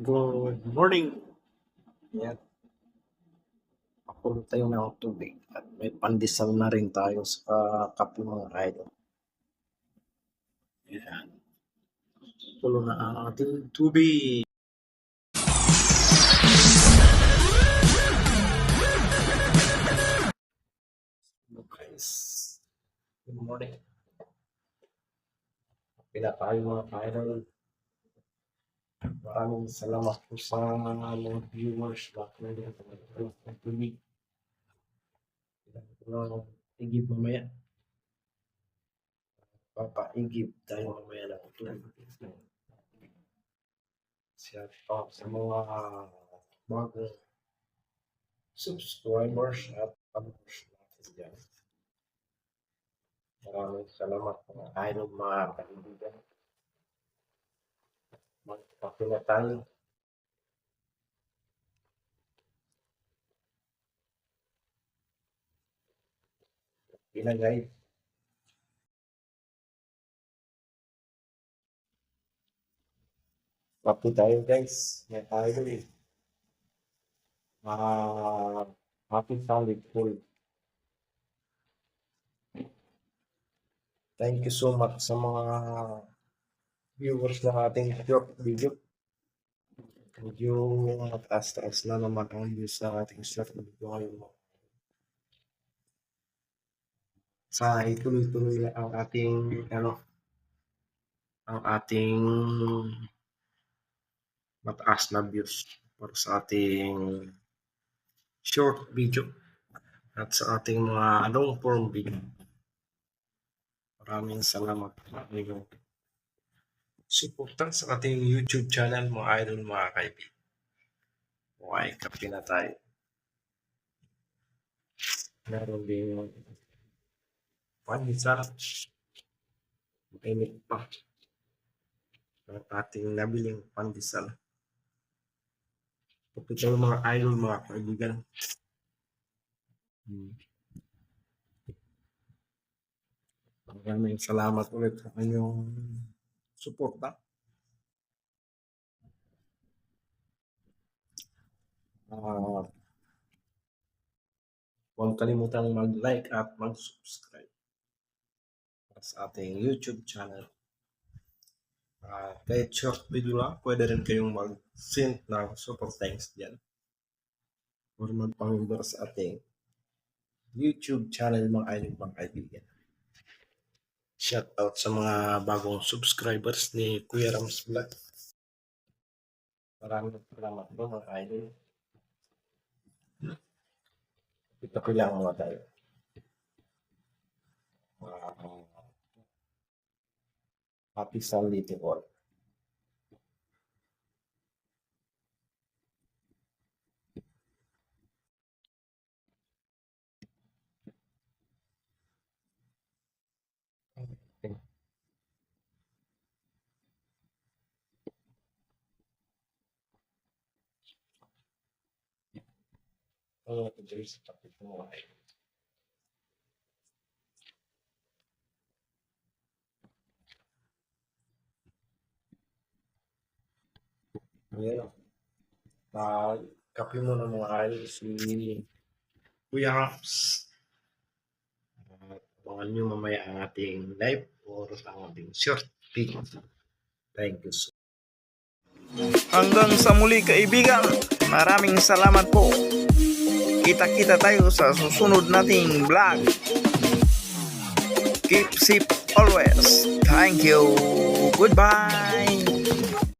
Good morning. Yan, pakulo tayo ng tubig at may pandesal na rin tayo sa kape mga idol. Yan, pakulo na ang ating tubig. Hello guys, good morning. Pila tayo mga idol. Maraming salamat po sa mga viewers back na rin ng tubig. Igib mamaya. Papaigib tayo mamaya ng tubig. Shout out sa mga bagong subscribers at followers natin dyan. Maraming salamat mga idol, mga kaibigan. Magkape na tayo. Ilagay. Kape tayo guys. May idol eh. Happy solid full. Thank you so much sa mga viewers ng ating short video. Medyo mataas-taas na naman ang views ng ating short video ngayon. Sa ituloy-tuloy na ang ating mataas na views para sa ating short video at sa ating mga long form video. Maraming salamat sa inyong suporta sa ating YouTube channel mga idol, mga kaibigan. Okay, kape na tayo. Meron din pandesal. Mainit pa ang ating nabiling pandesal. Kape tayo mga idol, mga kaibigan. Maraming salamat ulit sa inyong suporta. Huwag kalimutang mag-like at mag-subscribe sa ating YouTube channel. Kahit short video lang, pwede rin kayong mag-send ng super thanks dyan or magpamember sa ating YouTube channel mga idol, mga kaibigan. Shout out sa mga bagong subscribers ni Kuya Rams Vlog. Maraming salamat po mga idol. Ito ko lang mga tayo. Happy Sunday to all. There's a topic more. Ayan. Kape mo na mga idol si Kuya Rams. Abangan nyo mamaya ang ating live or ang ating short video. Thank you so much. Hanggang sa muli kaibigan, maraming salamat po. Kita-kita tayo sa susunod nating vlog. Keep safe always. Thank you. Goodbye.